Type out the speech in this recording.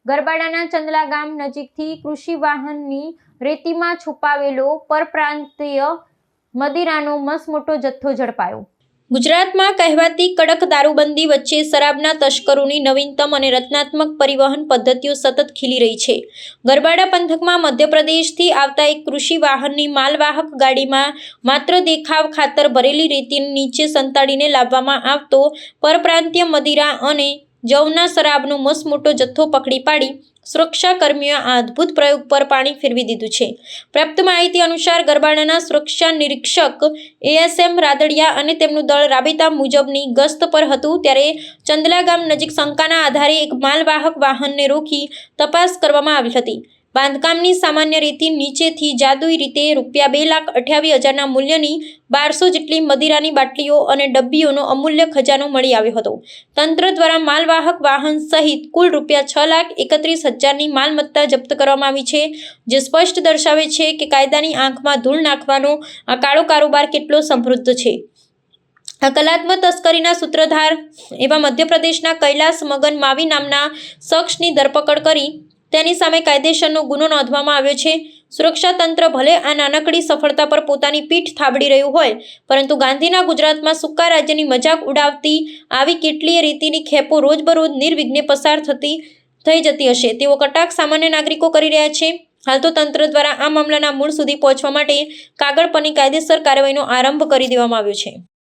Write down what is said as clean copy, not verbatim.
ગરબાડાના ચંદલા ગામ નજીકથી કૃષિ વાહનની રેતીમાં છુપાવેલો પરપ્રાંતીય મદિરાનો મસમોટો જથ્થો ઝડપાયો। ગુજરાતમાં કહેવાતી કડક દારૂબંધી વચ્ચે શરાબના તસ્કરોની નવીનતમ અને રચનાત્મક પરિવહન પદ્ધતિઓ સતત ખીલી રહી છે। ગરબાડા પંથકમાં મધ્યપ્રદેશથી આવતા એક કૃષિ વાહનની માલવાહક ગાડીમાં માત્ર દેખાવ ખાતર ભરેલી રેતીને નીચે સંતાડીને લાવવામાં આવતો પરપ્રાંતીય મદિરા અને જવના શરાબનો મસમોટો જથ્થો પકડી પાડી સુરક્ષાકર્મીઓએ આ અદ્ભુત પ્રયોગ પર પાણી ફેરવી દીધું છે। પ્રાપ્ત માહિતી અનુસાર ગરબાડાના સુરક્ષા નિરીક્ષક એએસએમ રાદડિયા અને તેમનું દળ રાબેતા મુજબની ગસ્ત પર હતું ત્યારે ચંદલા ગામ નજીક શંકાના આધારે એક માલવાહક વાહનને રોકી તપાસ કરવામાં આવી હતી। બાંધકામની સામાન્ય રેતી નીચેથી જાદુઈ રીતે ₹2,28,000ના મૂલ્યની 1200 જેટલી મદિરાની બાટલીઓ અને ડબ્બીઓનો અમૂલ્ય ખજાનો મળી આવ્યો હતો। તંત્ર દ્વારા માલવાહક વાહન સહિત કુલ ₹6,31,000ની માલમત્તા જપ્ત કરવામાં આવી છે, જે સ્પષ્ટ દર્શાવે છે કે કાયદાની આંખમાં ધૂળ નાખવાનો આ કાળો કારોબાર કેટલો સમૃદ્ધ છે। આ કલાત્મક તસ્કરીના સૂત્રધાર એવા મધ્યપ્રદેશના કૈલાસ મગન માવી નામના શખ્સની ધરપકડ કરી તેની સામે કાયદેસરનો ગુનો નોંધવામાં આવ્યો છે। સુરક્ષા તંત્ર ભલે આ નાનકડી સફળતા પર પોતાની પીઠ થાબડી રહ્યું હોય, પરંતુ ગાંધીના ગુજરાતમાં સૂકા રાજ્યની મજાક ઉડાવતી આવી કેટલીય રીતિની ખેપો રોજબરોજ નિર્વિઘ્ને પસાર થઈ જતી હશે તેવો કટાક્ષ સામાન્ય નાગરિકો કરી રહ્યા છે। હાલ તો તંત્ર દ્વારા આ મામલાના મૂળ સુધી પહોંચવા માટે કાગળ પરની કાયદેસર કાર્યવાહીનો આરંભ કરી દેવામાં આવ્યો છે।